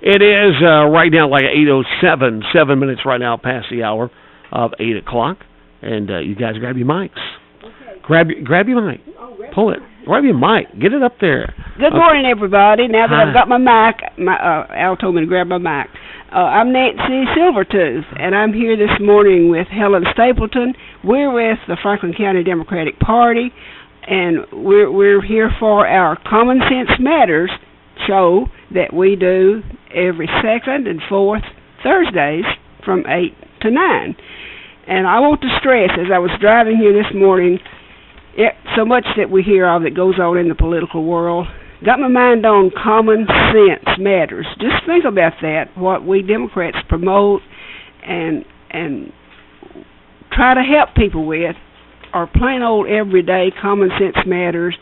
It is right now like 8:07, 7 minutes right now past the hour of 8 o'clock. And you guys grab your mics. Okay. Grab your mic. Pull it. Grab your mic. Get it up there. Good morning, everybody. Now that I've got my mic, Al told me to grab my mic. I'm Nancy Silvertooth, and I'm here this morning with Helen Stapleton. We're with the Franklin County Democratic Party, and we're here for our Common Sense Matters show that we do every second and fourth Thursdays from 8 to 9. And I want to stress, as I was driving here this morning, so much that we hear of that goes on in the political world, got my mind on Common Sense Matters. Just think about that, what we Democrats promote and try to help people with are plain old everyday Common Sense Matters.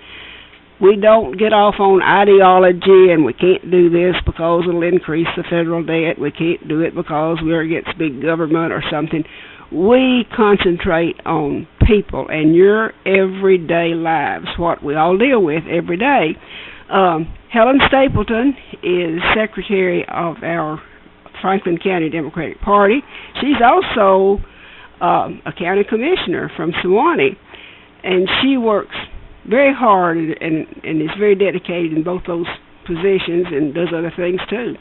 We don't get off on ideology and we can't do this because it'll increase the federal debt. We can't do it because we're against big government or something. We concentrate on people and your everyday lives, what we all deal with every day. Helen Stapleton is secretary of our Franklin County Democratic Party. She's also a county commissioner from Sewanee, and she works very hard and is very dedicated in both those positions and does other things too.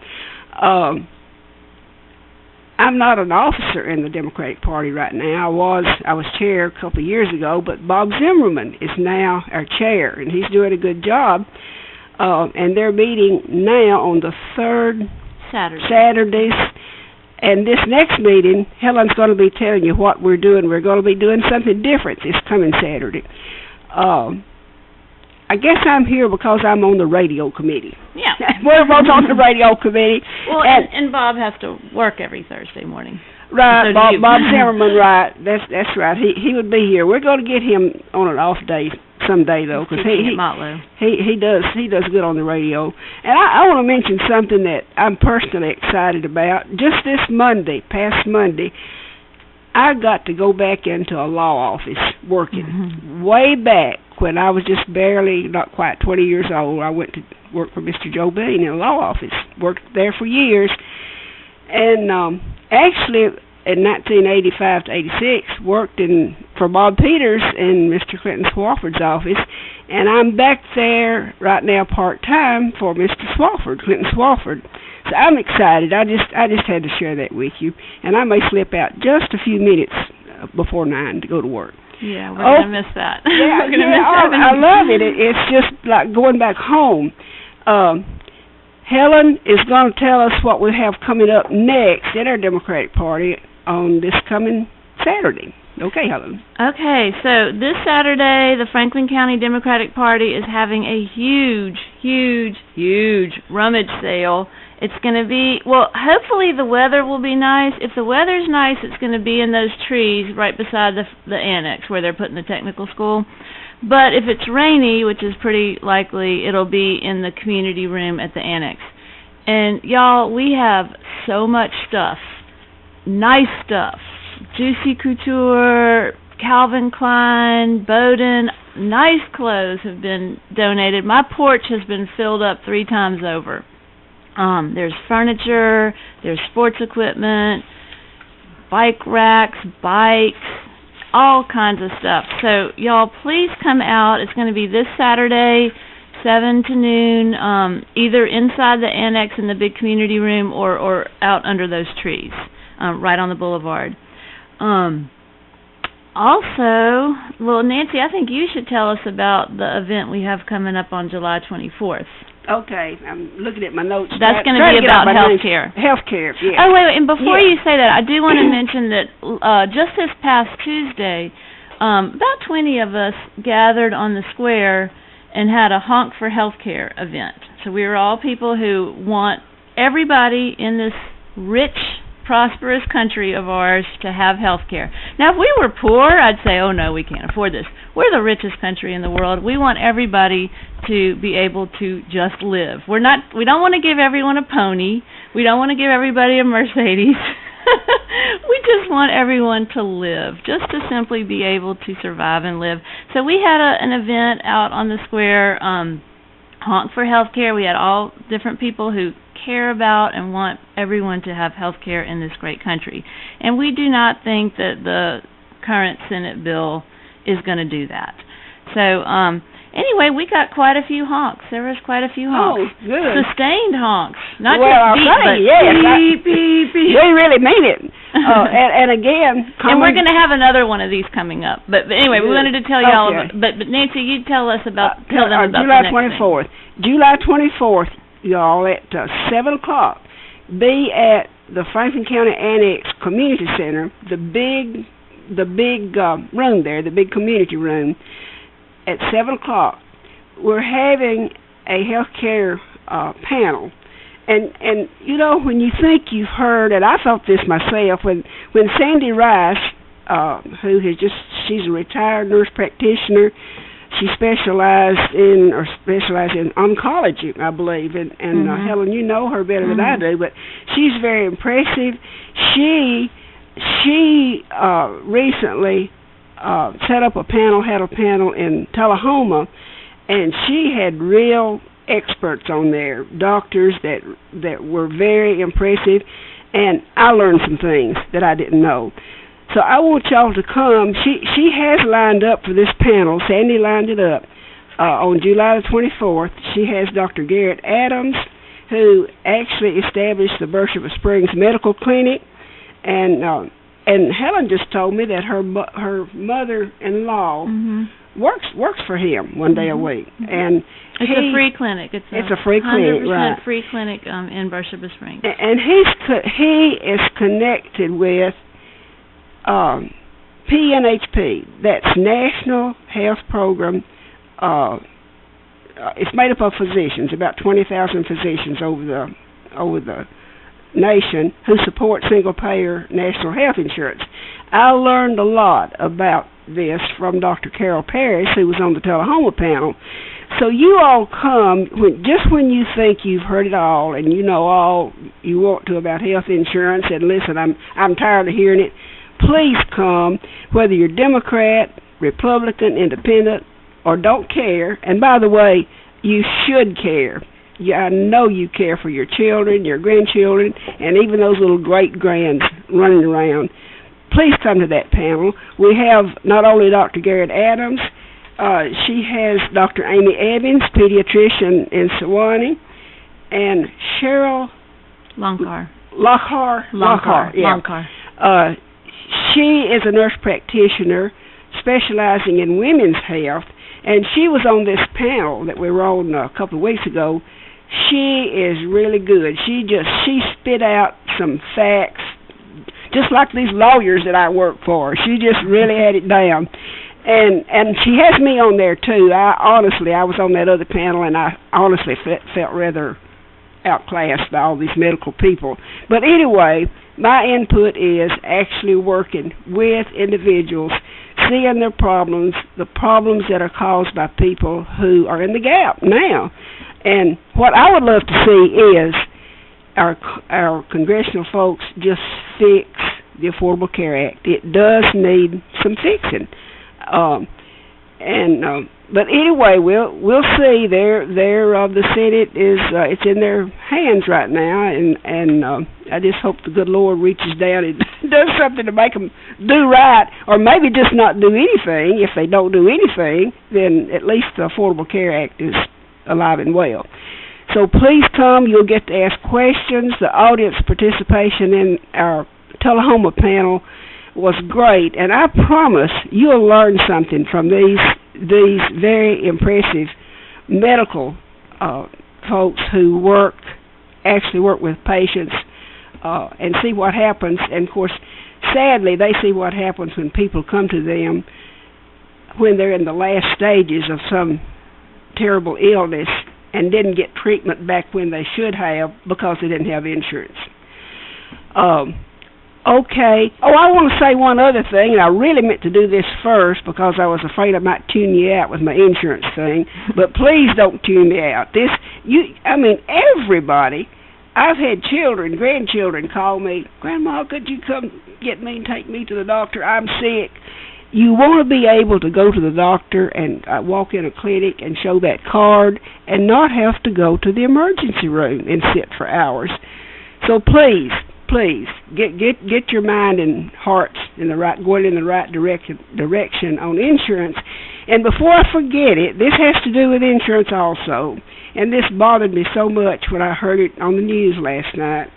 I'm not an officer in the Democratic Party right now. I was chair a couple of years ago, but Bob Zimmerman is now our chair, and he's doing a good job. And they're meeting now on the third Saturdays. And this next meeting, Helen's going to be telling you what we're doing. We're going to be doing something different this coming Saturday. I guess I'm here because I'm on the radio committee. Yeah. We're both on the radio committee. Well, and Bob has to work every Thursday morning. Right, so Bob Zimmerman, right. That's right. He would be here. We're going to get him on an off day someday, though, because he does good on the radio. And I want to mention something that I'm personally excited about. Just this past Monday, I got to go back into a law office working. Mm-hmm. Way back when I was just barely, not quite 20 years old, I went to work for Mr. Joe Bean in a law office. Worked there for years. And actually, in 1985 to 86, worked for Bob Peters in Mr. Clinton Swofford's office. And I'm back there right now part-time for Mr. Swofford, Clinton Swofford. So I'm excited. I just had to share that with you. And I may slip out just a few minutes before 9 to go to work. Yeah, we're going to miss that. Yeah, we're gonna miss that. I love it. It's just like going back home. Helen is going to tell us what we have coming up next in our Democratic Party on this coming Saturday. Okay, Helen. Okay, so this Saturday, the Franklin County Democratic Party is having a huge rummage sale. It's going to be, well, hopefully the weather will be nice. If the weather's nice, it's going to be in those trees right beside the annex where they're putting the technical school. But if it's rainy, which is pretty likely, it'll be in the community room at the annex. And, y'all, we have so much stuff. Nice stuff. Juicy Couture, Calvin Klein, Bowden. Nice clothes have been donated. My porch has been filled up 3 times over. There's furniture, there's sports equipment, bike racks, bikes, all kinds of stuff. So, y'all, please come out. It's going to be this Saturday, 7 to noon, either inside the annex in the big community room or out under those trees, right on the boulevard. Also, well, Nancy, I think you should tell us about the event we have coming up on July 24th. Okay, I'm looking at my notes. That's going to be about health care. Health care, yeah. Oh, wait, and before you say that, I do want to mention that just this past Tuesday, about 20 of us gathered on the square and had a Honk for Healthcare event. So we were all people who want everybody in this rich, prosperous country of ours to have health care. Now, if we were poor, I'd say, oh, no, we can't afford this. We're the richest country in the world. We want everybody to be able to just live. We don't want to give everyone a pony. We don't want to give everybody a Mercedes. We just want everyone to live, just to simply be able to survive and live. So we had an event out on the square, Honk for Healthcare. We had all different people who care about and want everyone to have health care in this great country. And we do not think that the current Senate bill is going to do that. So, anyway, we got quite a few honks. There was quite a few honks. Oh, good. Sustained honks. Not well, just beep, but yes, beep, beep, beep. We really mean it. And again... And we're going to have another one of these coming up. But anyway, we wanted to tell you all about... But Nancy, you tell us about... tell them about July the next 24th. Thing. July 24th, y'all, at 7 o'clock. Be at the Franklin County Annex Community Center, the big room there, the big community room. At 7 o'clock, we're having a healthcare panel, and you know, when you think you've heard, and I thought this myself, when Sandy Rice, she's a retired nurse practitioner, she specialized in oncology, I believe, and Helen, you know her better than I do, but she's very impressive. She recently had a panel in Tullahoma, and she had real experts on there, doctors that were very impressive, and I learned some things that I didn't know. So I want y'all to come. She has lined up for this panel. Sandy lined it up on July the 24th. She has Dr. Garrett Adams, who actually established the Beersheba Springs Medical Clinic, and Helen just told me that her mother-in-law works for him one day a week, and it's a free clinic. It's a free clinic, 100% free clinic in Beersheba Springs. And he is connected with PNHP. That's National Health Program. It's made up of physicians, about 20,000 physicians over the nation who support single-payer national health insurance. I learned a lot about this from Dr. Carol Parrish, who was on the Tullahoma panel. So you all come when you think you've heard it all and you know all you want to about health insurance. And listen, I'm tired of hearing it. Please come, whether you're Democrat, Republican, Independent, or don't care. And by the way, you should care. I know you care for your children, your grandchildren, and even those little great-grands running around. Please come to that panel. We have not only Dr. Garrett Adams, she has Dr. Amy Evans, pediatrician in Sewanee, and Cheryl Lockhart. She is a nurse practitioner specializing in women's health, and she was on this panel that we were on a couple of weeks ago. She is really good. She spit out some facts, just like these lawyers that I work for. She just really had it down. And she has me on there, too. I was on that other panel, and I honestly felt rather outclassed by all these medical people. But anyway, my input is actually working with individuals, seeing their problems, the problems that are caused by people who are in the gap now. And what I would love to see is our congressional folks just fix the Affordable Care Act. It does need some fixing. But anyway, we'll see. The Senate is it's in their hands right now, and I just hope the good Lord reaches down and does something to make them do right, or maybe just not do anything. If they don't do anything, then at least the Affordable Care Act is alive and well. So please come. You'll get to ask questions. The audience participation in our Tullahoma panel was great, and I promise you'll learn something from these very impressive medical folks who actually work with patients and see what happens. And of course, sadly, they see what happens when people come to them when they're in the last stages of some terrible illness and didn't get treatment back when they should have because they didn't have insurance. Okay. Oh, I want to say one other thing, and I really meant to do this first because I was afraid I might tune you out with my insurance thing. But please don't tune me out. Everybody. I've had grandchildren call me, Grandma, could you come get me and take me to the doctor? I'm sick. You want to be able to go to the doctor and walk in a clinic and show that card and not have to go to the emergency room and sit for hours. So please get your mind and hearts going in the right direction on insurance. And before I forget it, this has to do with insurance also. And this bothered me so much when I heard it on the news last night.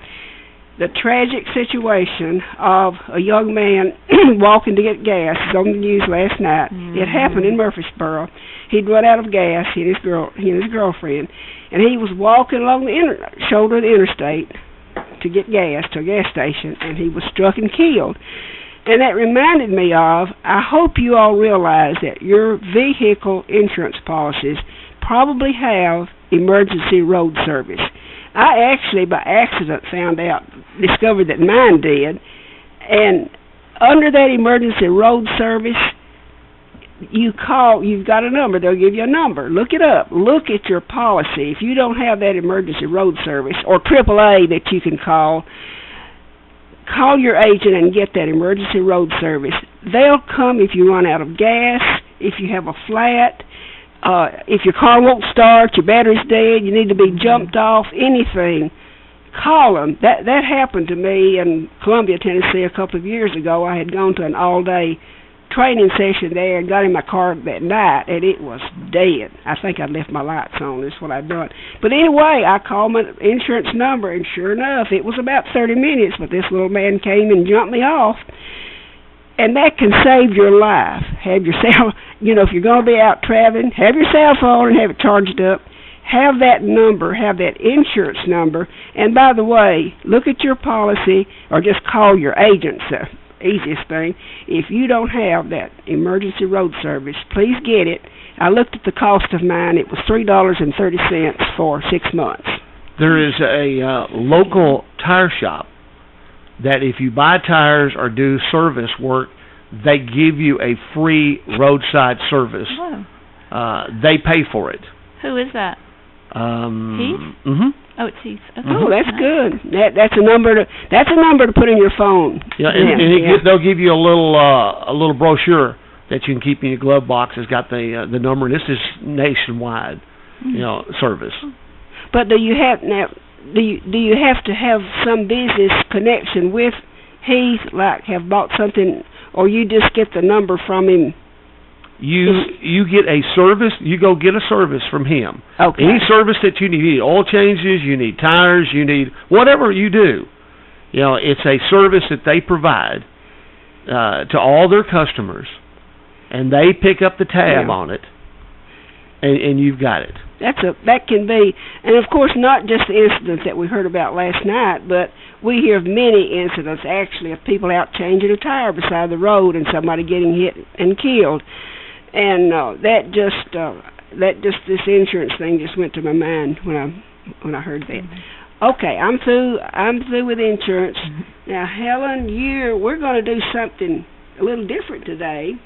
The tragic situation of a young man walking to get gas is on the news last night. Mm-hmm. It happened in Murfreesboro. He'd run out of gas, he and his girlfriend, and he was walking along the shoulder of the interstate to get gas to a gas station, and he was struck and killed. And that reminded me of, I hope you all realize that your vehicle insurance policies probably have emergency road service. I actually, by accident, discovered that mine did, and under that emergency road service, you've got a number, they'll give you a number. Look it up. Look at your policy. If you don't have that emergency road service, or AAA that you can call your agent and get that emergency road service. They'll come if you run out of gas, if you have a flat, if your car won't start, your battery's dead, you need to be jumped off, anything, call them. That happened to me in Columbia, Tennessee a couple of years ago. I had gone to an all-day training session there and got in my car that night, and it was dead. I think I'd left my lights on. That's what I'd done. But anyway, I called my insurance number, and sure enough, it was about 30 minutes, but this little man came and jumped me off. And that can save your life. Have your if you're going to be out traveling, have your cell phone and have it charged up. Have that number, have that insurance number. And by the way, look at your policy or just call your agent. The easiest thing. If you don't have that emergency road service, please get it. I looked at the cost of mine. It was $3.30 for 6 months. There is a local tire shop that if you buy tires or do service work, they give you a free roadside service. Oh. They pay for it. Who is that? Heath? Mm-hmm. Oh, it's Heath. Okay. Oh, that's good. That's a number to put in your phone. Yeah, and they'll give you a little brochure that you can keep in your glove box. It's got the number, and this is nationwide, service. But do you have to have some business connection with Heath, like have bought something, or you just get the number from him? You get a service. You go get a service from him. Okay. Any service that you need. You need oil changes. You need tires. You need whatever you do. It's a service that they provide to all their customers, and they pick up the tab on it, and you've got it. That can be, and of course not just the incident that we heard about last night, but we hear of many incidents actually of people out changing a tire beside the road and somebody getting hit and killed, and this insurance thing just went to my mind when I heard that. Okay, I'm through with insurance. Now, Helen, we're going to do something a little different today.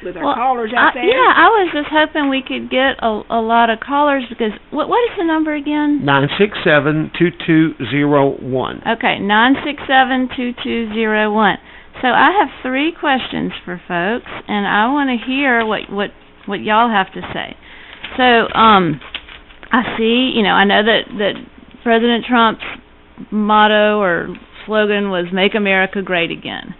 With our callers out there? Yeah, I was just hoping we could get a lot of callers because what is the number again? 967-2201. Okay, 967-2201. So I have 3 questions for folks, and I want to hear what y'all have to say. So I see, I know that President Trump's motto or slogan was "Make America Great Again."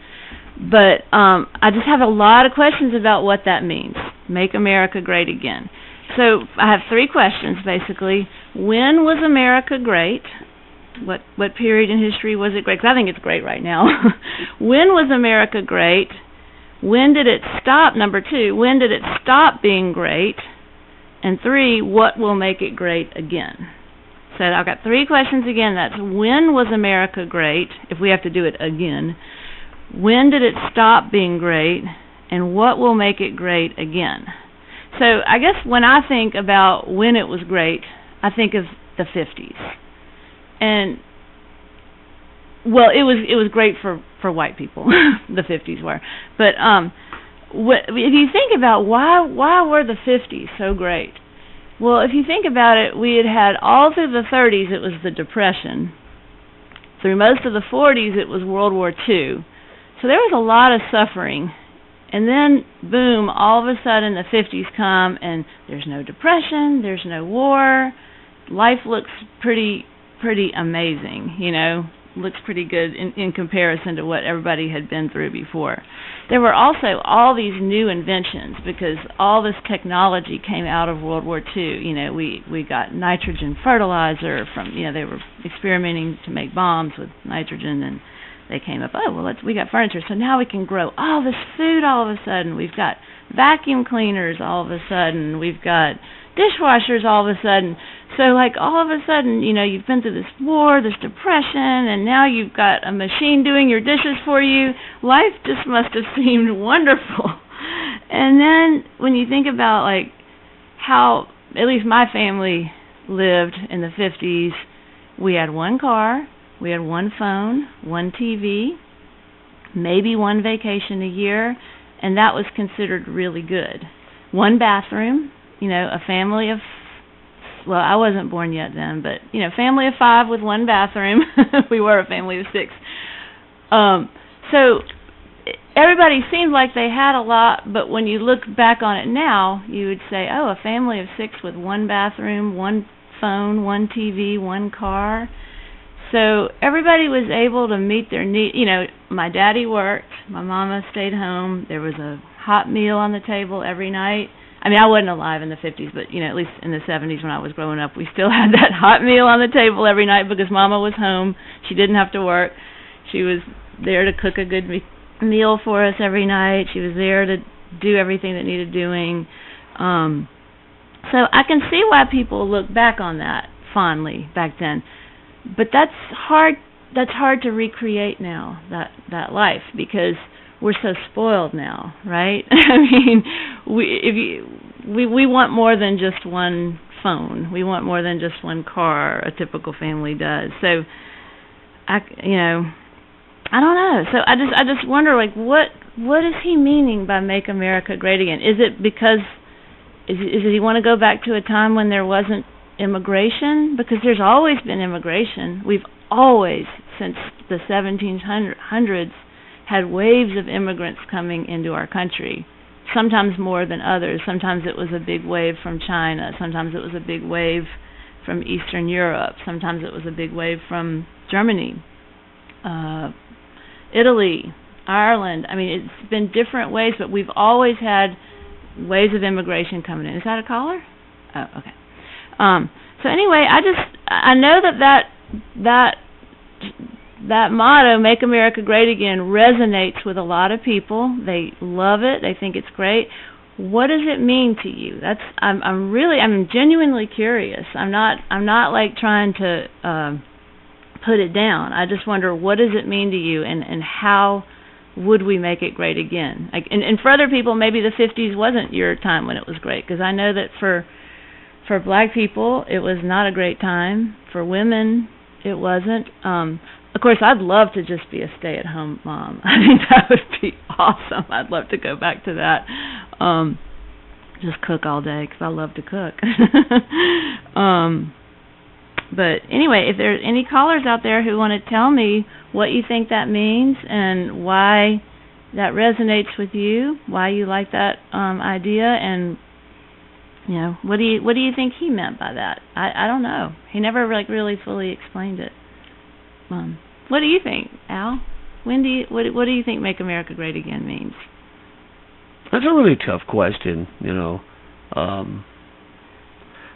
But I just have a lot of questions about what that means. Make America great again. So I have 3 questions, basically. When was America great? What period in history was it great? Because I think it's great right now. When was America great? When did it stop? Number 2, when did it stop being great? And 3, what will make it great again? So I've got 3 questions again. That's when was America great, if we have to do it again? When did it stop being great, and what will make it great again? So I guess when I think about when it was great, I think of the 50s. And, well, it was great for white people, the 50s were. But if you think about why were the 50s so great? Well, if you think about it, we had all through the 30s, it was the Depression. Through most of the 40s, it was World War II. So there was a lot of suffering And then, boom, all of a sudden the 50s come, and there's no depression, there's no war. Life looks pretty amazing, you know, looks pretty good in comparison to what everybody had been through before. There were also all these new inventions because all this technology came out of World War II. You know, we got nitrogen fertilizer from, you know, they were experimenting to make bombs with nitrogen, and they came up, oh, well, we got furniture, so now we can grow all this food all of a sudden. We've got vacuum cleaners all of a sudden. We've got dishwashers all of a sudden. So, like, all of a sudden, you know, you've been through this war, this depression, and now you've got a machine doing your dishes for you. Life just must have seemed wonderful. And then when you think about, like, how at least my family lived in the 50s, we had one car, we had one phone, one TV, maybe one vacation a year, and that was considered really good. One bathroom, you know, a family of, well, I wasn't born yet then, but, you know, family of 5 with one bathroom. We were a family of 6. So everybody seemed like they had a lot, but when you look back on it now, you would say, oh, a family of 6 with one bathroom, one phone, one TV, one car. So everybody was able to meet their need. You know, my daddy worked, my mama stayed home. There was a hot meal on the table every night. I mean, I wasn't alive in the 50s, but, you know, at least in the 70s when I was growing up, we still had that hot meal on the table every night because Mama was home. She didn't have to work. She was there to cook a good meal for us every night. She was there to do everything that needed doing. So I can see why people look back on that fondly back then. But that's hard to recreate now, that life, because we're so spoiled now, right? I mean, we want more than just one phone. We want more than just one car. A typical family does. So, I don't know. So I just wonder, like, what is he meaning by "Make America Great Again"? Is it because is he want to go back to a time when there wasn't immigration? Because there's always been immigration. We've always, since the 1700s, had waves of immigrants coming into our country, sometimes more than others. Sometimes it was a big wave from China. Sometimes it was a big wave from Eastern Europe. Sometimes it was a big wave from Germany, Italy, Ireland. I mean, it's been different ways, but we've always had waves of immigration coming in. Is that a caller? Oh, okay. So anyway, I know that motto, "Make America Great Again," resonates with a lot of people. They love it. They think it's great. What does it mean to you? I'm genuinely curious. I'm not like trying to put it down. I just wonder, what does it mean to you, and how would we make it great again? Like, and for other people, maybe the 50s wasn't your time when it was great, because I know that for black people, it was not a great time. For women, it wasn't. Of course, I'd love to just be a stay-at-home mom. I think that would be awesome. I'd love to go back to that. Just cook all day, because I love to cook. But anyway, if there's any callers out there who want to tell me what you think that means and why that resonates with you, why you like that idea, and you know, what do you think he meant by that? I don't know. He never really fully explained it. What do you think, Al? What do you think "Make America Great Again" means? That's a really tough question. You know,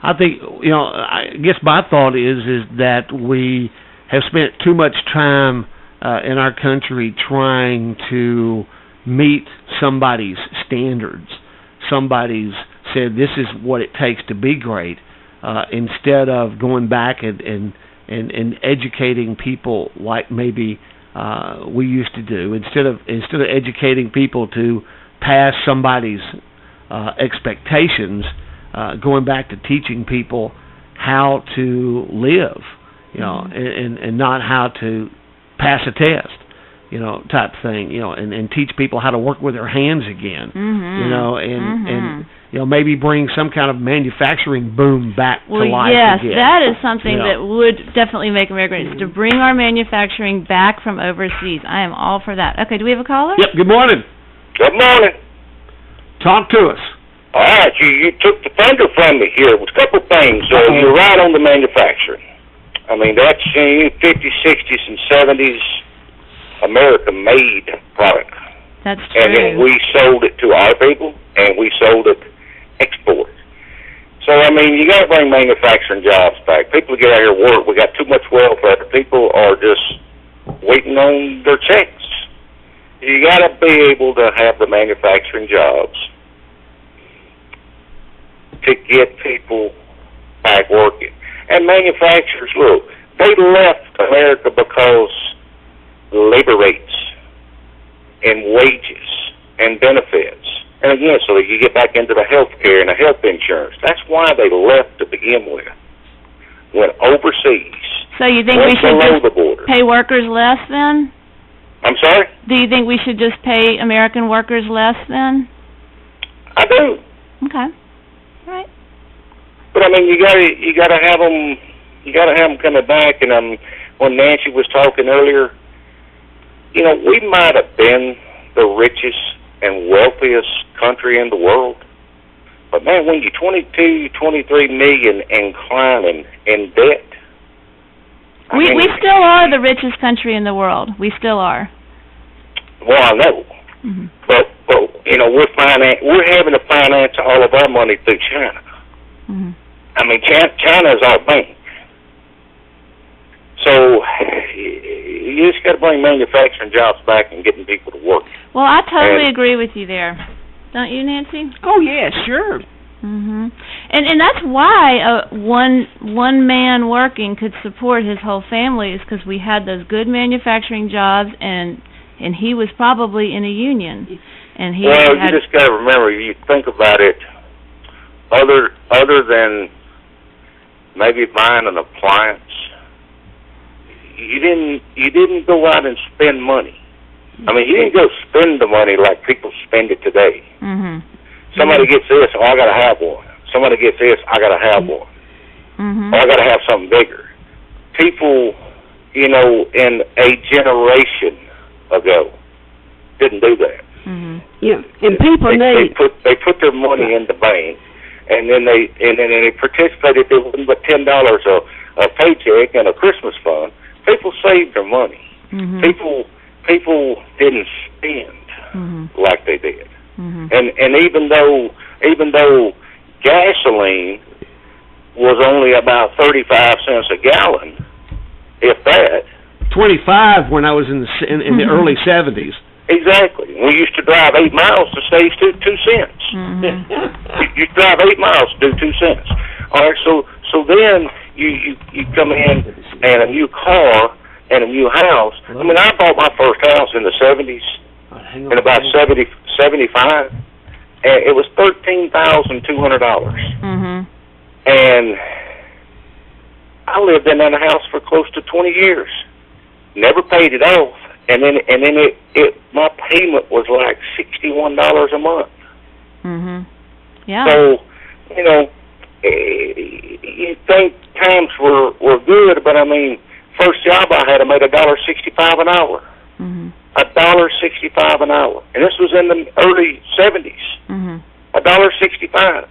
I think, you know, I guess my thought is that we have spent too much time in our country trying to meet somebody's standards. Somebody's said this is what it takes to be great, instead of going back and educating people like maybe we used to do. Instead of educating people to pass somebody's expectations, going back to teaching people how to live, you know, and not how to pass a test, you know, type thing, you know, and teach people how to work with their hands again, you know, and you know, maybe bring some kind of manufacturing boom back to life yes, again. That is something that would definitely make America great, is to bring our manufacturing back from overseas. I am all for that. Okay, do we have a caller? Yep, good morning. Good morning. Talk to us. All right, you took the thunder from me here. With a couple of things. You're right on the manufacturing. I mean, that's 50s, 60s, and 70s American-made product. That's true. And then we sold it to our people, and we sold it export. So, I mean, you got to bring manufacturing jobs back. People get out here and work. We got too much welfare. People are just waiting on their checks. You got to be able to have the manufacturing jobs to get people back working. And manufacturers, look, they left America because labor rates and wages and benefits. And again, so that you get back into the health care and the health insurance. That's why they left to begin with. Went overseas. So you think we should just pay workers less then? I'm sorry? Do you think we should just pay American workers less then? I do. Okay. All right. But I mean, you gotta have them coming back. And when Nancy was talking earlier, you know, we might have been the richest and wealthiest country in the world, but man, when you're 22, 23 million and climbing in debt, we still are the richest country in the world. We still are. Well, I know, but you know, we're having to finance all of our money through China. I mean, China is our bank. So you just got to bring manufacturing jobs back and getting people to work. Well, I totally agree with you there. Don't you, Nancy? Oh, yeah, sure. And that's why one man working could support his whole family, is because we had those good manufacturing jobs, and he was probably in a union. And he you just got to remember, you think about it, other than maybe buying an appliance, you didn't go out and spend money. I mean, you didn't go spend the money like people spend it today. Somebody gets this, oh, I got to have one. Somebody gets this, I got to have one. Oh, I got to have something bigger. People, you know, in a generation ago, didn't do that. Yeah, and people they put their money in the bank, and then they participated. They wouldn't but $10 a paycheck and a Christmas fund. People saved their money. People didn't spend like they did. And even though gasoline was only about 35 cents a gallon, if that. 25 when I was in the early 70s. Exactly. We used to drive 8 miles to save 2 cents. You drive 8 miles to do 2 cents. All right. So then you come in and a new car and a new house. I mean, I bought my first house in the 70s, in about 75, and it was $13,200. And I lived in that house for close to 20 years. Never paid it off. And then my payment was like $61 a month. Yeah. So, you know, you think times were good, but I mean, first job I had, I made $1.65 an hour. $1.65 an hour, and this was in the early 70s. $1.65.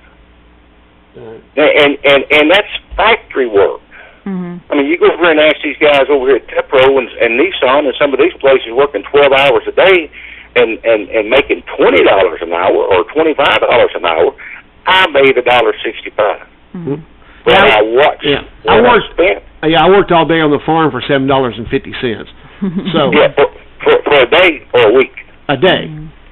And that's factory work. I mean, you go over and ask these guys over here at Tepro and Nissan and some of these places working 12 hours a day and making $20 an hour or $25 an hour. I made $1.65. But I watched. I worked all day on the farm for $7.50. So yeah, for a day or a week. A day.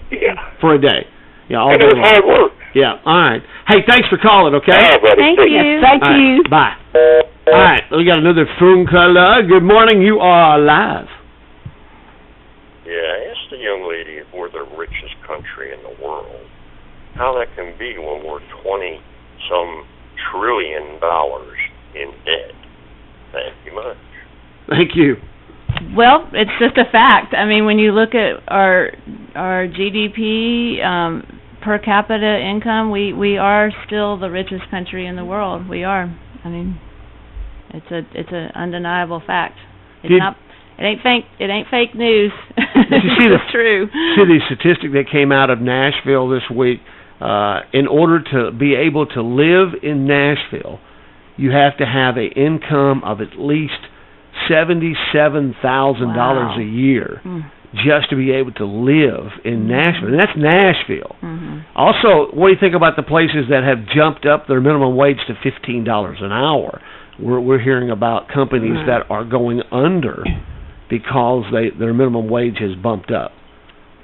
Yeah. For a day. Yeah, all and day it was long. hard work. Yeah. All right. Hey, thanks for calling. Okay. All right, buddy. Thank you. Thank you. Bye. All right, we got another phone caller. Good morning. You are live. Yeah, ask the young lady if we're the richest country in the world, how that can be when we're 20-some trillion in debt. Thank you much. Thank you. Well, it's just a fact. I mean, when you look at our GDP, per capita income, we are still the richest country in the world. We are. I mean, it's an undeniable fact. It ain't fake news. Did you see it's true. See the statistic that came out of Nashville this week? in order to be able to live in Nashville, you have to have an income of at least $77,000 a year just to be able to live in Nashville. And that's Nashville. Also, what do you think about the places that have jumped up their minimum wage to $15 an hour? We're hearing about companies that are going under because their minimum wage has bumped up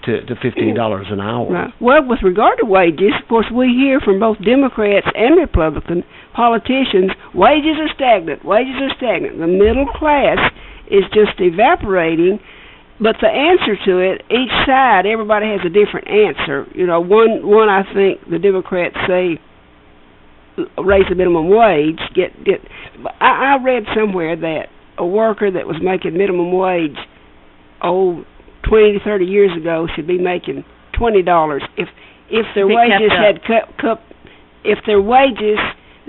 to $15 an hour. Right. Well, with regard to wages, of course, we hear from both Democrats and Republican politicians, wages are stagnant, wages are stagnant. The middle class is just evaporating, but the answer to it, each side, everybody has a different answer. You know, one I think the Democrats say raise the minimum wage. I read somewhere that a worker that was making minimum wage, 20 to 30 years ago, should be making $20 if their wages had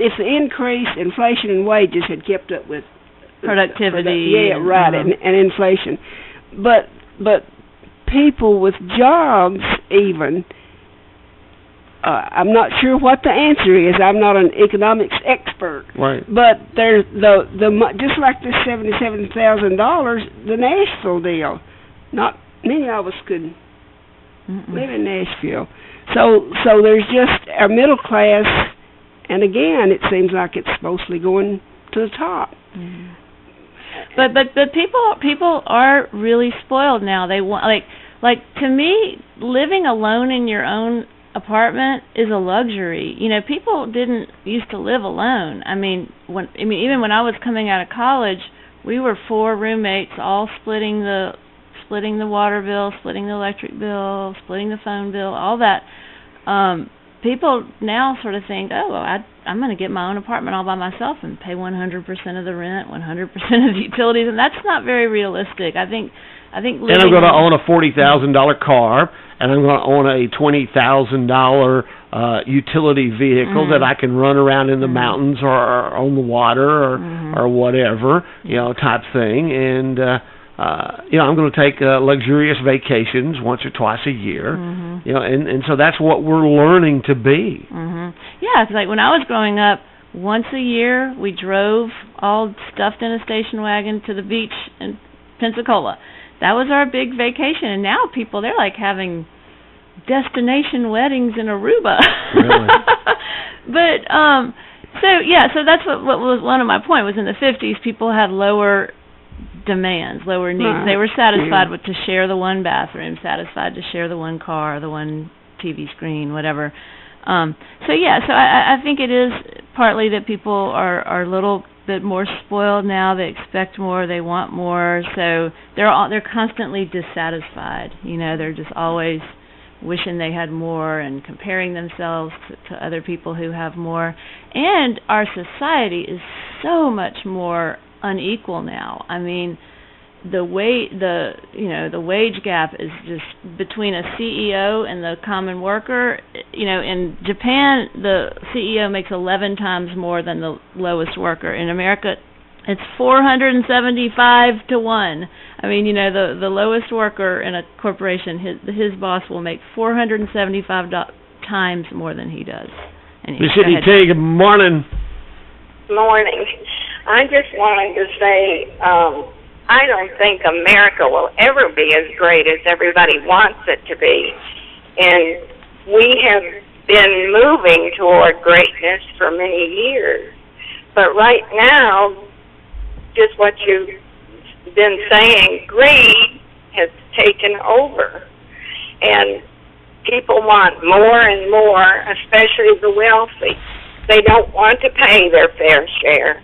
if the increase inflation in wages had kept up with productivity. And inflation. But people with jobs even, I'm not sure what the answer is. I'm not an economics expert. Right. But there's just like this $77,000, the Nashville deal. Not many of us could live in Nashville. So there's just our middle class, and again, it seems like it's mostly going to the top. But people are really spoiled now. They want like to me, living alone in your own apartment is a luxury. You know, people didn't used to live alone. Even when I was coming out of college, we were 4 roommates, all splitting the water bill, splitting the electric bill, splitting the phone bill, all that. People now sort of think, I'm going to get my own apartment all by myself and pay 100% of the rent, 100% of the utilities, and that's not very realistic. I think. And I'm going to own a $40,000 car, and I'm going to own a $20,000 utility vehicle that I can run around in the mountains or on the water or whatever, type thing, and. I'm going to take luxurious vacations once or twice a year, and so that's what we're learning to be. Yeah, it's like when I was growing up, once a year we drove all stuffed in a station wagon to the beach in Pensacola. That was our big vacation, and now people, they're like having destination weddings in Aruba. Really? But, so that's what was one of my point was in the 50s, people had lower demands, lower needs. Right. They were satisfied with to share the one bathroom, satisfied to share the one car, the one TV screen, whatever. So I think it is partly that people are a little bit more spoiled now. They expect more, they want more, so they're constantly dissatisfied. They're just always wishing they had more and comparing themselves to other people who have more. And our society is so much more unequal now. I mean, the wage gap is just between a CEO and the common worker. In Japan, the CEO makes 11 times more than the lowest worker. In America, it's 475 to 1. I mean, the lowest worker in a corporation, his boss will make 475 times more than he does. Miss Sidney T, good morning. Morning. I just wanted to say, I don't think America will ever be as great as everybody wants it to be. And we have been moving toward greatness for many years. But right now, just what you've been saying, greed has taken over. And people want more and more, especially the wealthy. They don't want to pay their fair share.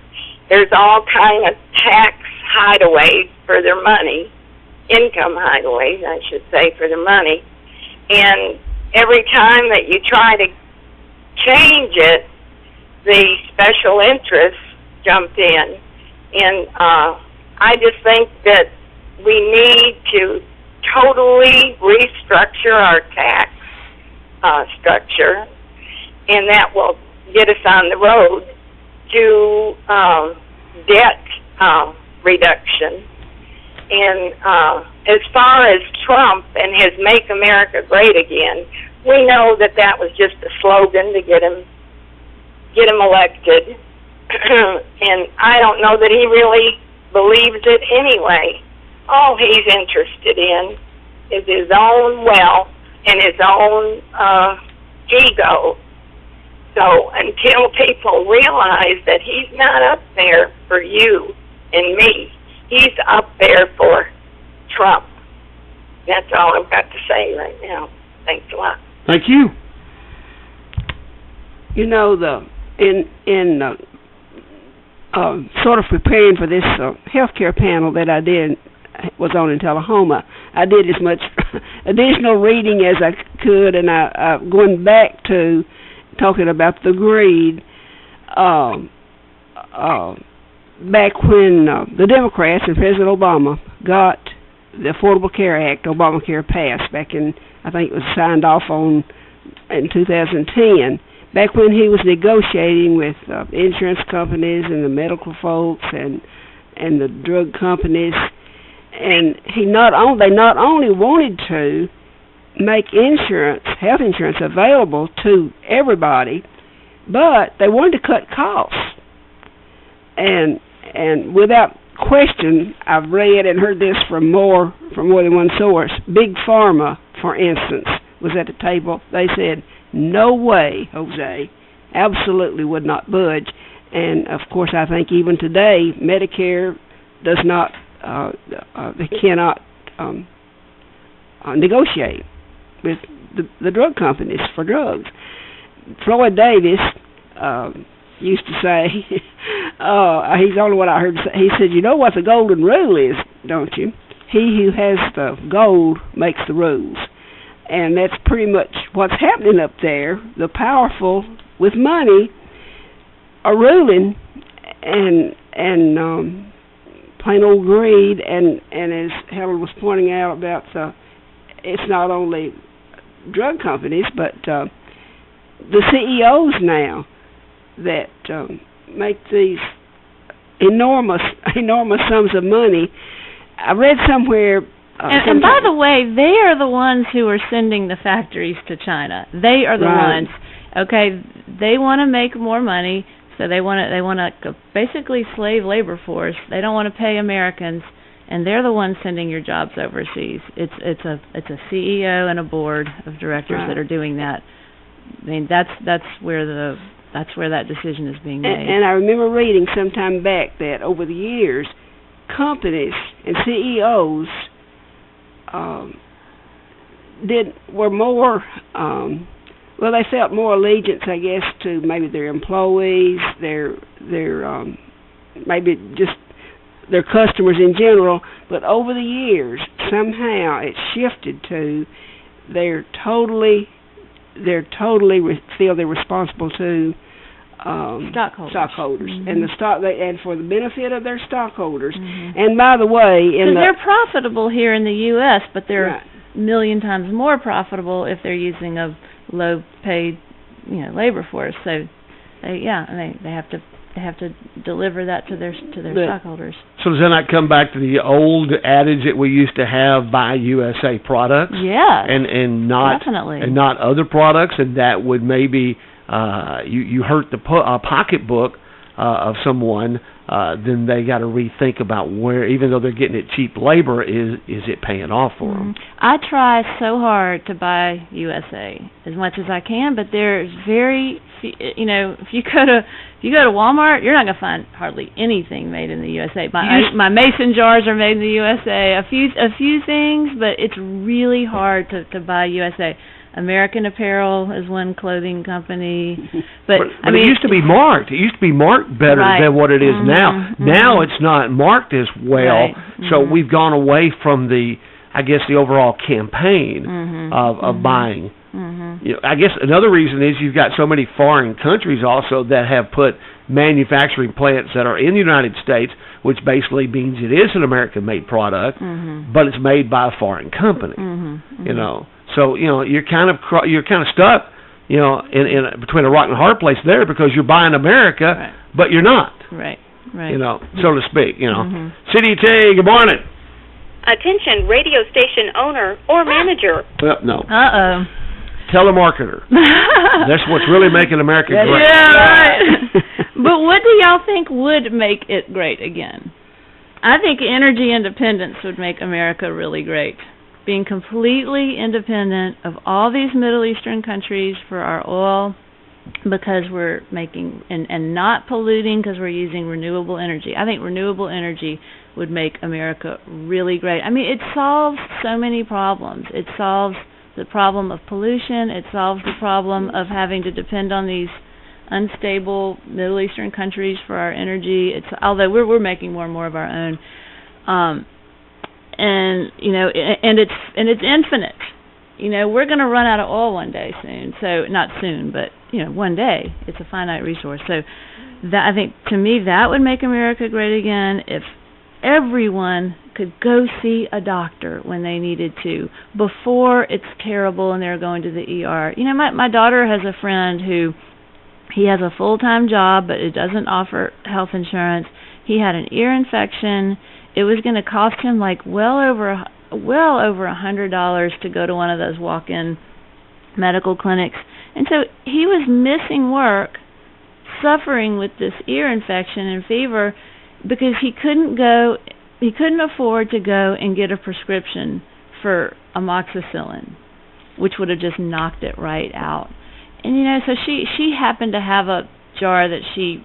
There's all kind of tax hideaways for their money, income hideaways, I should say, for their money. And every time that you try to change it, the special interests jump in. And I just think that we need to totally restructure our tax structure, and that will get us on the road to debt reduction. And as far as Trump and his Make America Great Again, we know that was just a slogan to get him elected. And I don't know that he really believes it anyway. All he's interested in is his own wealth and his own ego. So until people realize that he's not up there for you and me, he's up there for Trump. That's all I've got to say right now. Thanks a lot. Thank you. You know, sort of preparing for this healthcare panel that I was on in Tullahoma, I did as much additional reading as I could, and I going back to talking about the greed. Back when the Democrats and President Obama got the Affordable Care Act, Obamacare passed back in, I think it was signed off on in 2010. Back when he was negotiating with insurance companies and the medical folks and the drug companies, and they not only wanted to make health insurance available to everybody, but they wanted to cut costs. And without question, I've read and heard this from more than one source. Big Pharma, for instance, was at the table. They said, "No way, Jose," absolutely would not budge. And of course, I think even today, Medicare does not, they cannot negotiate with the drug companies for drugs. Floyd Davis used to say, he's the only one I heard say, he said, "You know what the golden rule is, don't you? He who has the gold makes the rules." And that's pretty much what's happening up there. The powerful with money are ruling, and plain old greed. And as Helen was pointing out about, it's not only drug companies, but the CEOs now that make these enormous sums of money. I read somewhere. And by the way, they are the ones who are sending the factories to China. They are the ones. Okay, they want to make more money, so they want to basically slave labor force. They don't want to pay Americans, and they're the ones sending your jobs overseas. It's a CEO and a board of directors that are doing that. I mean, that's where that decision is being made. And I remember reading some time back that over the years, companies and CEOs were more, they felt more allegiance, I guess, to maybe their employees, their maybe just their customers in general. But over the years, somehow it shifted to they're totally feel they're responsible to stockholders, mm-hmm. and and for the benefit of their stockholders. Mm-hmm. And by the way, because they're profitable here in the U.S., but they're a million times more profitable if they're using a low-paid, labor force. So, they have to deliver that to their stockholders. So does that not come back to the old adage that we used to have: buy USA products? Yeah, and not definitely, and not other products, and that would maybe you hurt the pocketbook of someone. Then they got to rethink about where, even though they're getting it cheap labor, is it paying off for them? I try so hard to buy USA as much as I can, but there's very few, if you go to Walmart, you're not going to find hardly anything made in the USA. My mason jars are made in the USA. A few things, but it's really hard to buy USA. American Apparel is one clothing company, but I mean, it used to be marked. It used to be marked better than what it is now. Now it's not marked as well. So we've gone away from the overall campaign of buying. I guess another reason is you've got so many foreign countries also that have put manufacturing plants that are in the United States, which basically means it is an American-made product, but it's made by a foreign company. So you're kind of stuck, in between a rock and a hard place there, because you're buying America, but you're not. Right. So to speak. CDT, good morning. Attention, radio station owner or manager. Well, no. telemarketer. That's what's really making America great. Yeah, right. But what do y'all think would make it great again? I think energy independence would make America really great. Being completely independent of all these Middle Eastern countries for our oil, because we're making and not polluting because we're using renewable energy. I think renewable energy would make America really great. I mean, it solves so many problems. It solves the problem of pollution. It solves the problem of having to depend on these unstable Middle Eastern countries for our energy. It's although we're making more and more of our own, and you know, and it's infinite. You know, we're going to run out of oil one day soon. So not soon, but you know, one day. It's a finite resource. So that I think to me that would make America great again if everyone could go see a doctor when they needed to before it's terrible and they're going to the ER. You know, my daughter has a friend who he has a full-time job, but it doesn't offer health insurance. He had an ear infection. It was going to cost him like well over $100 to go to one of those walk-in medical clinics. And so he was missing work, suffering with this ear infection and fever because he couldn't afford to go and get a prescription for amoxicillin, which would have just knocked it right out. And you know, so she happened to have a jar that she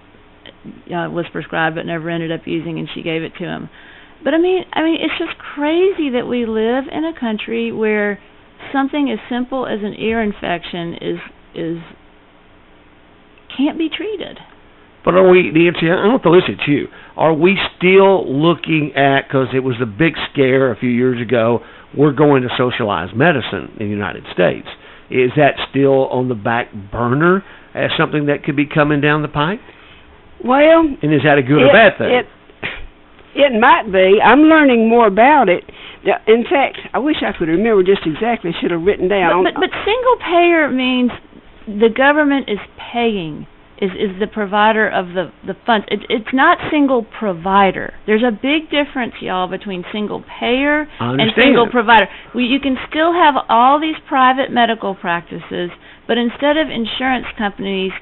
was prescribed but never ended up using, and she gave it to him. But I mean, it's just crazy that we live in a country where something as simple as an ear infection is can't be treated. But are we, Nancy, I want to listen to you. Are we still looking at, because it was the big scare a few years ago, we're going to socialize medicine in the United States. Is that still on the back burner as something that could be coming down the pike? Well, and is that a good or bad thing? It might be. I'm learning more about it. In fact, I wish I could remember just exactly. Should have written down. But single payer means the government is paying. Is the provider of the funds. It's not single provider. There's a big difference, y'all, between single payer and single provider. You can still have all these private medical practices, but instead of insurance companies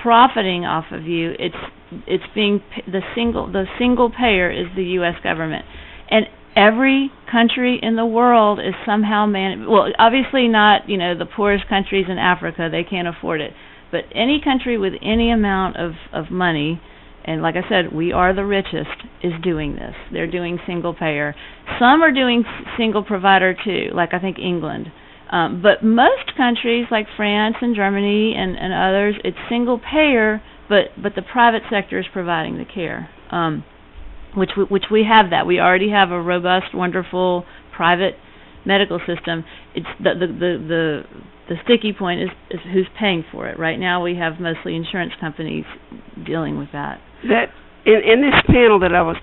profiting off of you, it's being the single payer is the U.S. government, and every country in the world is somehow well, obviously not the poorest countries in Africa, they can't afford it. But any country with any amount of money, and like I said, we are the richest, is doing this. They're doing single payer. Some are doing single provider too, like I think England. But most countries like France and Germany and others, it's single payer, but the private sector is providing the care, which we have that. We already have a robust, wonderful private medical system. It's the sticky point is who's paying for it. Right now we have mostly insurance companies dealing with that. That in this panel that I was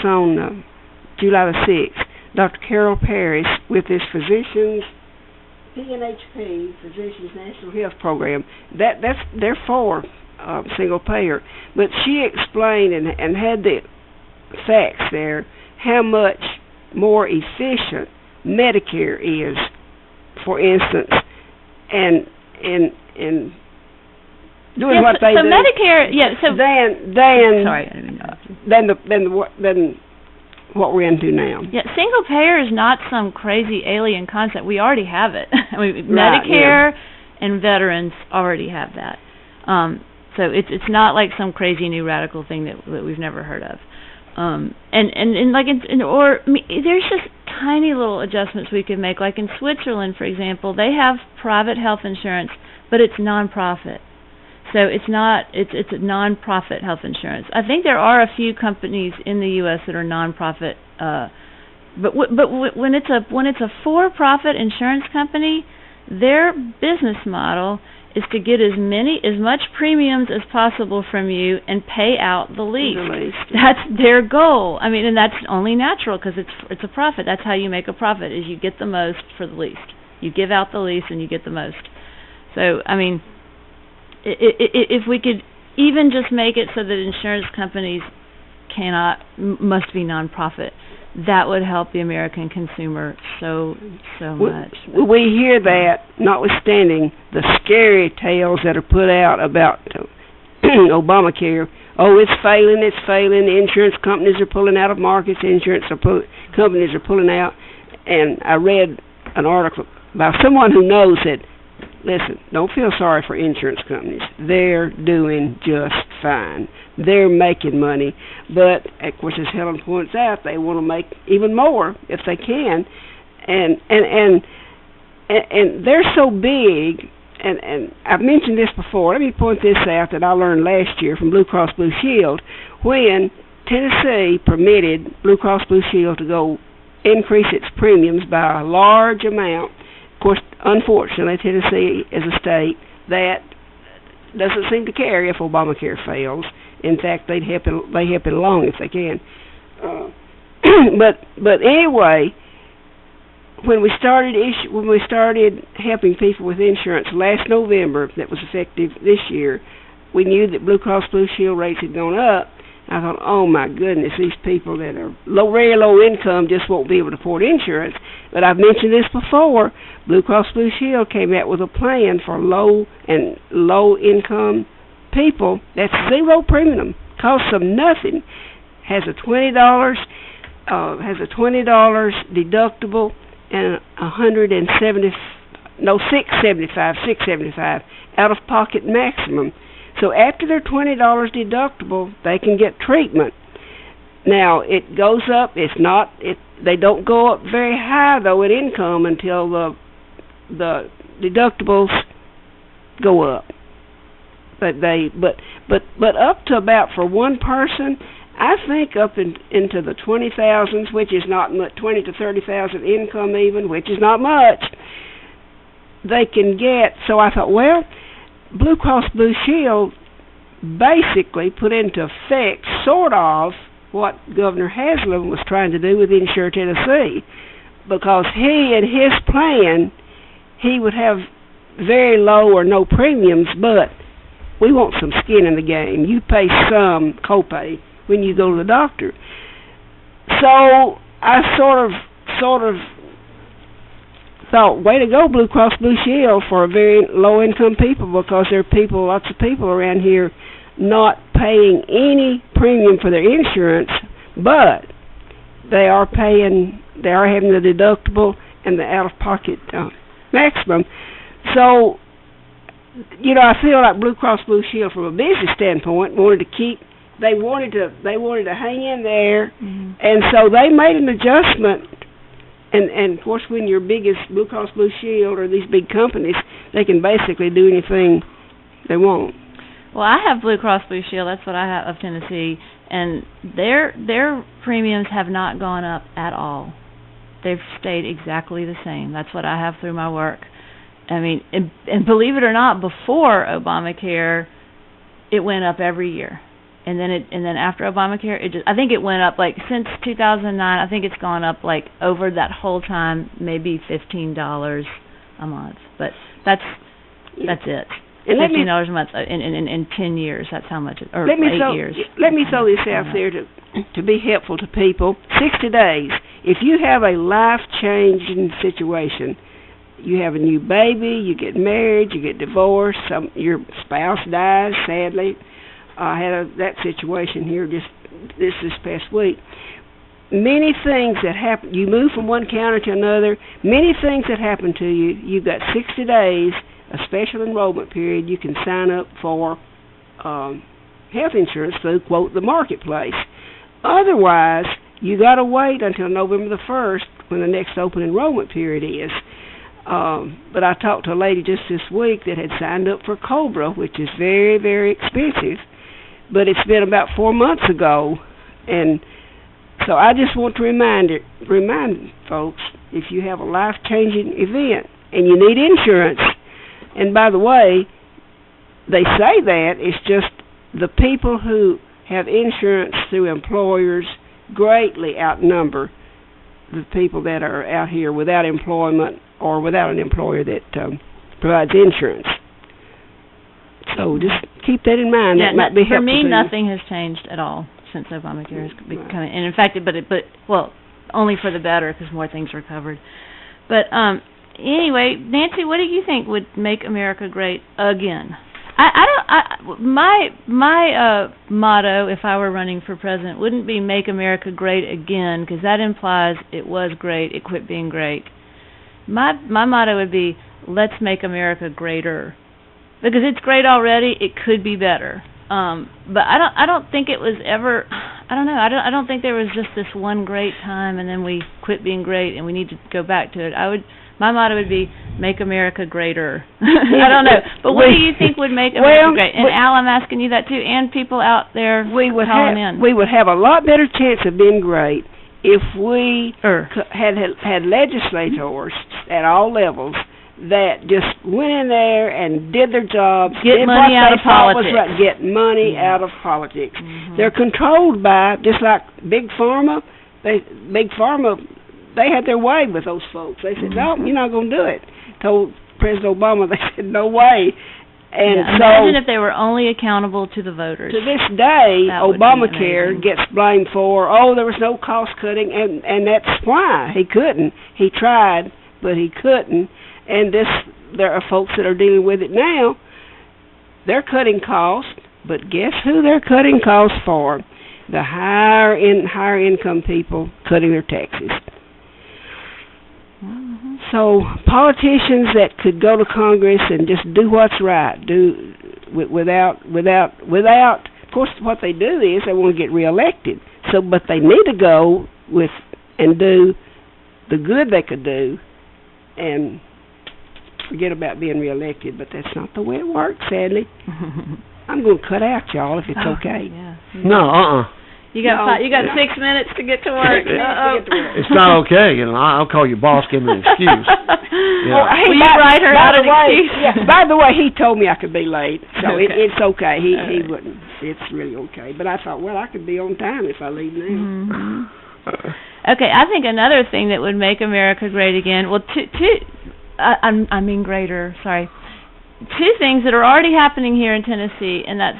on July the 6th, Dr. Carol Parrish with his physicians, PNHP, Physicians National Health Program, they're for single payer. But she explained and had the facts there how much more efficient Medicare is, for instance, and doing what they do. So Medicare, than what we're into now. Yeah, single payer is not some crazy alien concept. We already have it. I mean, right, Medicare and veterans already have that. So it's not like some crazy new radical thing that we've never heard of. There's just tiny little adjustments we can make. Like in Switzerland, for example, they have private health insurance, but it's non-profit. So it's a non-profit health insurance. I think there are a few companies in the U.S. that are non-profit, but when it's a for-profit insurance company, their business model is to get as much premiums as possible from you and pay out the least. That's their goal. I mean, and that's only natural because it's a profit. That's how you make a profit, is you get the most for the least. You give out the least and you get the most. So, I mean, if we could even just make it so that insurance companies must be nonprofit, that would help the American consumer so much. We hear that, notwithstanding the scary tales that are put out about Obamacare. Oh, it's failing. The insurance companies are pulling out of markets. Companies are pulling out. And I read an article by someone who knows that, listen, don't feel sorry for insurance companies. They're doing just fine. They're making money. But, of course, as Helen points out, they want to make even more if they can. And they're so big. And I've mentioned this before. Let me point this out that I learned last year from Blue Cross Blue Shield. When Tennessee permitted Blue Cross Blue Shield to go increase its premiums by a large amount, of course, unfortunately, Tennessee is a state that doesn't seem to care if Obamacare fails. In fact, they help it along if they can. But anyway, when we started helping people with insurance last November, that was effective this year, we knew that Blue Cross Blue Shield rates had gone up. I thought, oh my goodness, these people that are very low income just won't be able to afford insurance. But I've mentioned this before. Blue Cross Blue Shield came out with a plan for low income people that's zero premium, costs them nothing, has a $20 deductible and $675 out of pocket maximum. So after their $20 deductible, they can get treatment. Now it goes up. They don't go up very high though in income until the deductibles go up. But up to about, for one person, I think up into the 20,000s, which is not much, 20 to 30,000 income even, which is not much, they can get. So I thought, well, Blue Cross Blue Shield basically put into effect sort of what Governor Haslam was trying to do with Insure Tennessee, because he, in his plan, he would have very low or no premiums, but we want some skin in the game. You pay some copay when you go to the doctor. So I sort of thought, way to go, Blue Cross Blue Shield, for a very low-income people, because there are lots of people around here not paying any premium for their insurance, but they are having the deductible and the out-of-pocket maximum. So, I feel like Blue Cross Blue Shield, from a business standpoint, wanted to hang in there, and so they made an adjustment. And of course, when your biggest Blue Cross Blue Shield or these big companies, they can basically do anything they want. Well, I have Blue Cross Blue Shield. That's what I have of Tennessee, and their premiums have not gone up at all. They've stayed exactly the same. That's what I have through my work. I mean, and believe it or not, before Obamacare, it went up every year. And then after Obamacare, I think it went up, like, since 2009, I think it's gone up, like, over that whole time, maybe $15 a month. But that's it. And $15 a month in 10 years. That's how much, or 8 years. Let me throw this out there to be helpful to people. 60 days. If you have a life-changing situation, you have a new baby, you get married, you get divorced, your spouse dies, sadly. I had that situation here just this past week. Many things that happen, you move from one county to another, many things that happen to you, you've got 60 days, a special enrollment period, you can sign up for health insurance through, quote, the marketplace. Otherwise, you got to wait until November the 1st when the next open enrollment period is. But I talked to a lady just this week that had signed up for COBRA, which is very, very expensive. But it's been about 4 months ago, and so I just want to remind folks, if you have a life-changing event and you need insurance, and by the way, they say that, it's just the people who have insurance through employers greatly outnumber the people that are out here without employment or without an employer that provides insurance. So just keep that in mind. Yeah, that might be helpful. For me, nothing has changed at all since Obamacare has become. And in fact, only for the better because more things are covered. But anyway, Nancy, what do you think would make America great again? My motto, if I were running for president, wouldn't be "Make America Great Again," because that implies it was great, it quit being great. My motto would be, "Let's make America greater," because it's great already. It could be better. But I don't think it was ever. I don't know. I don't think there was just this one great time and then we quit being great and we need to go back to it. My motto would be, "Make America greater." I don't know. But what do you think would make America great? And Al, I'm asking you that too, and people out there calling in. We would have a lot better chance of being great if we had legislators at all levels that just went in there and did their jobs, get money out of politics. Get money out of politics. They're controlled by, just like Big Pharma. Big Pharma, they had their way with those folks. They said, "No, you're not going to do it." Told President Obama, they said, "No way." And imagine if they were only accountable to the voters. To this day, Obamacare gets blamed for, there was no cost cutting, and that's why he couldn't. He tried, but he couldn't. And there are folks that are dealing with it now. They're cutting costs, but guess who they're cutting costs for? The higher income people cutting their taxes. So politicians that could go to Congress and just do what's right, without. Of course, what they do is they want to get reelected. But they need to go and do the good they could do, and forget about being reelected. But that's not the way it works, sadly. I'm going to cut out, y'all, if it's okay. Yeah. No, You got 6 minutes to get to work. It's not okay. I'll call your boss, give me an excuse. Will you write her out an excuse? By the way, he told me I could be late, so it's okay. He wouldn't. It's really okay. But I thought, I could be on time if I leave now. Okay, I think another thing that would make America great again. Well, greater. Sorry. Two things that are already happening here in Tennessee, and that's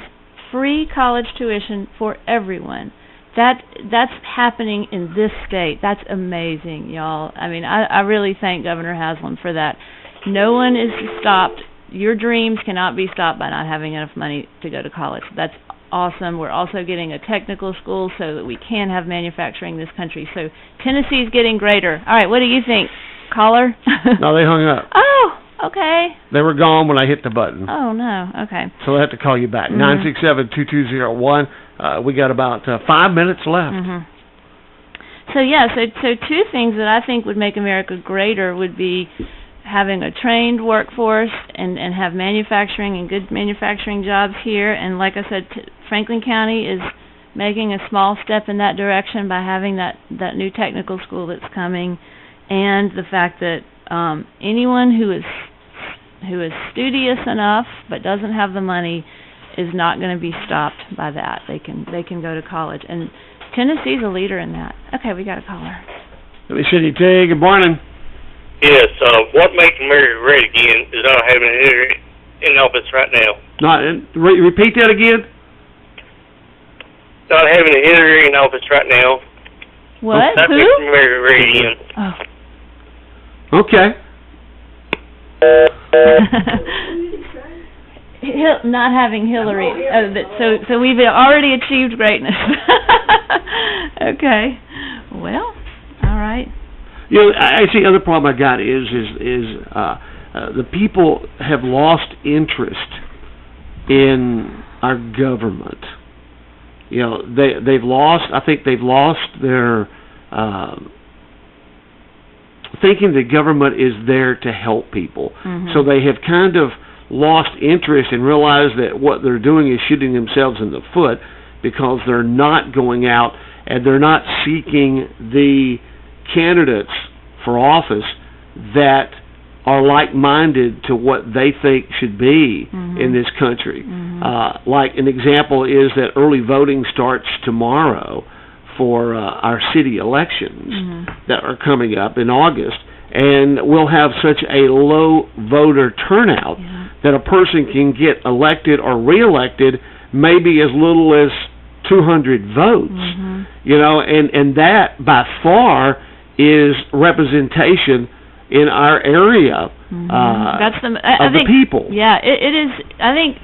free college tuition for everyone. That's happening in this state. That's amazing, y'all. I mean, I really thank Governor Haslam for that. No one is stopped. Your dreams cannot be stopped by not having enough money to go to college. That's awesome. We're also getting a technical school so that we can have manufacturing in this country. So Tennessee's getting greater. All right, what do you think, caller? No, they hung up. Oh, okay. They were gone when I hit the button. Oh, no. Okay. So I have to call you back. 967-2201. We got about 5 minutes left. So two things that I think would make America greater would be having a trained workforce and have manufacturing and good manufacturing jobs here. And like I said, Franklin County is making a small step in that direction by having that new technical school that's coming, and the fact that anyone who is studious enough but doesn't have the money is not going to be stopped by that. They can go to college, and Tennessee's a leader in that. Okay, we got a caller. Let me see you, Tay. Good morning. Yes, what makes America great again is not having a hitter in office right now. Repeat that again. Not having a hitter in office right now. What? That makes America great again. Oh. Okay. Not having Hillary. So we've already achieved greatness. Okay. Well, all right. Actually, the other problem I got is the people have lost interest in our government. They've lost. I think they've lost their thinking the government is there to help people. So they have kind of lost interest and realized that what they're doing is shooting themselves in the foot, because they're not going out and they're not seeking the candidates for office that are like-minded to what they think should be in this country. Like an example is that early voting starts tomorrow for our city elections that are coming up in August, and we'll have such a low voter turnout that a person can get elected or reelected maybe as little as 200 votes. and that by far is representation in our area That's the people. Yeah, it is. I think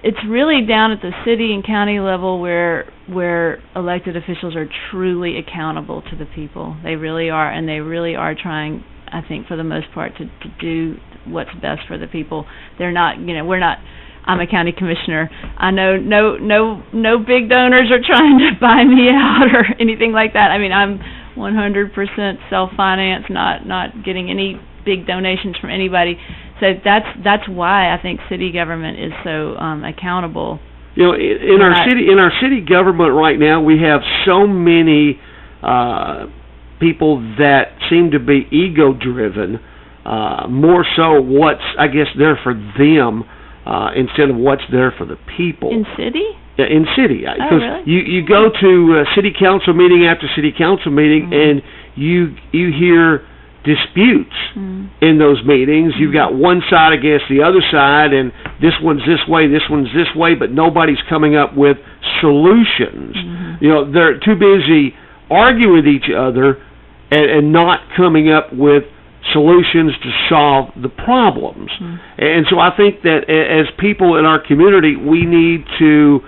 it's really down at the city and county level where elected officials are truly accountable to the people. They really are, and they really are trying, I think, for the most part, to do what's best for the people. They're not, we're not. I'm a county commissioner. I know no big donors are trying to buy me out or anything like that. I mean, I'm 100% self-financed, not getting any big donations from anybody. So that's why I think city government is so accountable. In our city government right now, we have so many people that seem to be ego-driven, more so what's, I guess, there for them instead of what's there for the people. In city? Yeah, in city. Because really? you go to city council meeting after city council meeting, and you hear disputes in those meetings. You've got one side against the other side, and this one's this way, this one's this way, but nobody's coming up with solutions. They're too busy arguing with each other and not coming up with solutions to solve the problems. And so I think that as people in our community, we need to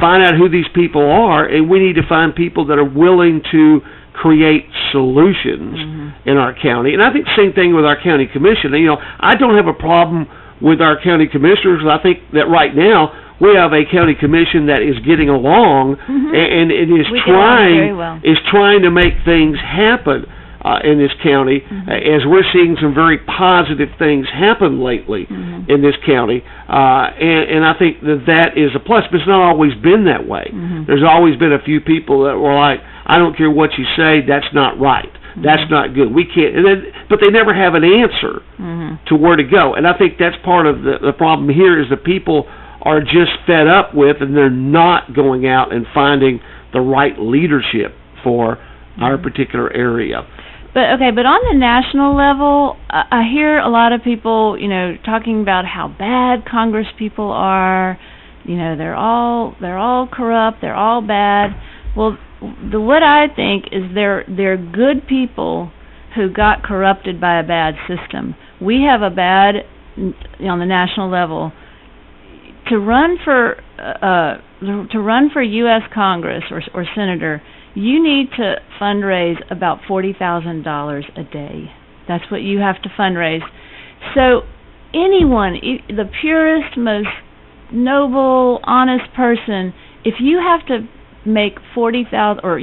find out who these people are, and we need to find people that are willing to create solutions in our county. And I think the same thing with our county commission. I don't have a problem with our county commissioners. I think that right now we have a county commission that is getting along and is trying to make things happen in this county, as we're seeing some very positive things happen lately in this county. And I think that is a plus, but it's not always been that way. There's always been a few people that were like, I don't care what you say, that's not right. That's not good. We can't. But they never have an answer to where to go. And I think that's part of the problem here is the people are just fed up with, and they're not going out and finding the right leadership for our particular area. But on the national level, I hear a lot of people, talking about how bad Congress people are. They're all corrupt. They're all bad. Well, what I think is they're good people who got corrupted by a bad system. We have a bad on the national level. To run for U.S. Congress or senator, you need to fundraise about $40,000 a day. That's what you have to fundraise. So anyone, the purest, most noble, honest person, if you have to make $40,000 or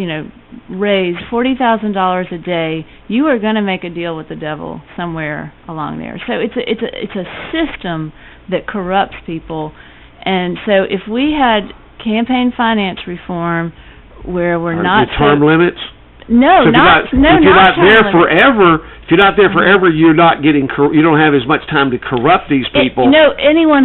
raise $40,000 a day, you are going to make a deal with the devil somewhere along there. So it's a system that corrupts people. And so if we had campaign finance reform where we're not term limits. No, so not if you're not there forever, you're not getting. You don't have as much time to corrupt these people. Anyone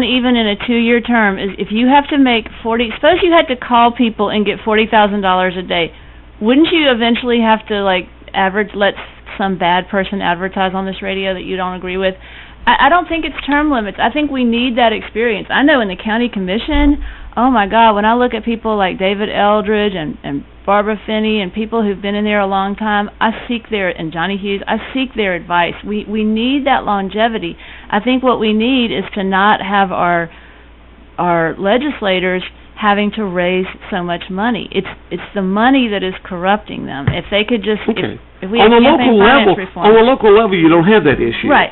even in a 2-year term is. If you have to make 40, suppose you had to call people and get $40,000 a day, wouldn't you eventually have to let some bad person advertise on this radio that you don't agree with? I don't think it's term limits. I think we need that experience. I know in the county commission, oh my God, when I look at people like David Eldridge and Barbara Finney and people who've been in there a long time, and Johnny Hughes, I seek their advice. We need that longevity. I think what we need is to not have our legislators having to raise so much money. It's the money that is corrupting them. If they could just if we on had the local level, reform, on the local level, you don't have that issue. Right.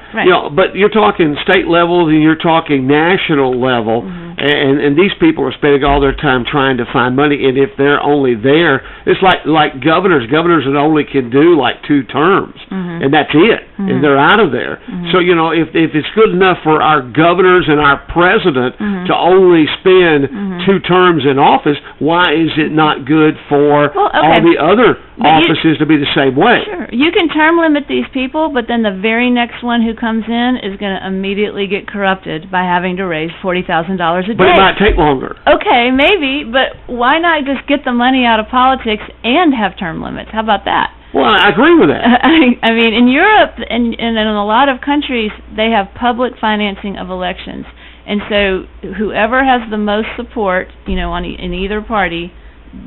But you're talking state level, and you're talking national level, and these people are spending all their time trying to find money. And if they're only there, it's like governors. Governors that only can do 2 terms, and that's it, and they're out of there. So if it's good enough for our governors and our president to only spend 2 terms in office, why is it not good for all the other offices to be the same way? Sure. You can term limit these people, but then the very next one who comes in is going to immediately get corrupted by having to raise $40,000 a day. But it might take longer. Okay, maybe, but why not just get the money out of politics and have term limits? How about that? Well, I agree with that. I mean, in Europe and in a lot of countries, they have public financing of elections. And so whoever has the most support, in either party,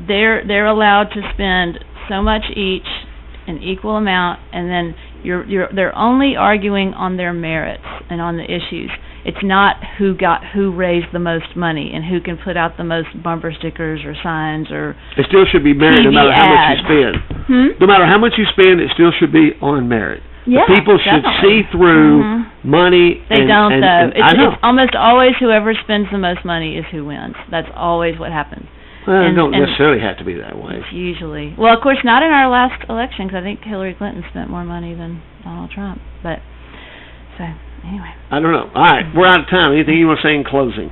they're allowed to spend so much each, an equal amount, and then they're only arguing on their merits and on the issues. It's not who raised the most money and who can put out the most bumper stickers or signs or it still should be merit no matter how much you spend. No matter how much you spend, it still should be on merit. Yeah, the people should see through money. They don't, though. It's almost always whoever spends the most money is who wins. That's always what happens. Well, it don't necessarily have to be that way. It's usually. Well, of course, not in our last election, because I think Hillary Clinton spent more money than Donald Trump. But, so, anyway. I don't know. All right, we're out of time. Anything you want to say in closing?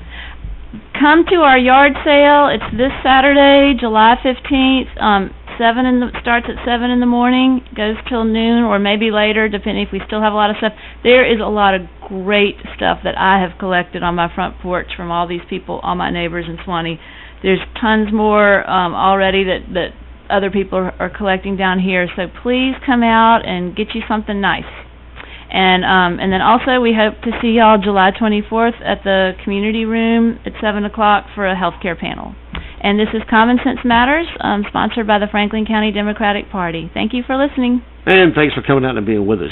Come to our yard sale. It's this Saturday, July 15th. Starts at 7 in the morning, goes till noon or maybe later, depending if we still have a lot of stuff. There is a lot of great stuff that I have collected on my front porch from all these people, all my neighbors in Swanee. There's tons more already that other people are collecting down here. So please come out and get you something nice. And then also we hope to see y'all July 24th at the community room at 7 o'clock for a healthcare panel. And this is Common Sense Matters, sponsored by the Franklin County Democratic Party. Thank you for listening. And thanks for coming out and being with us.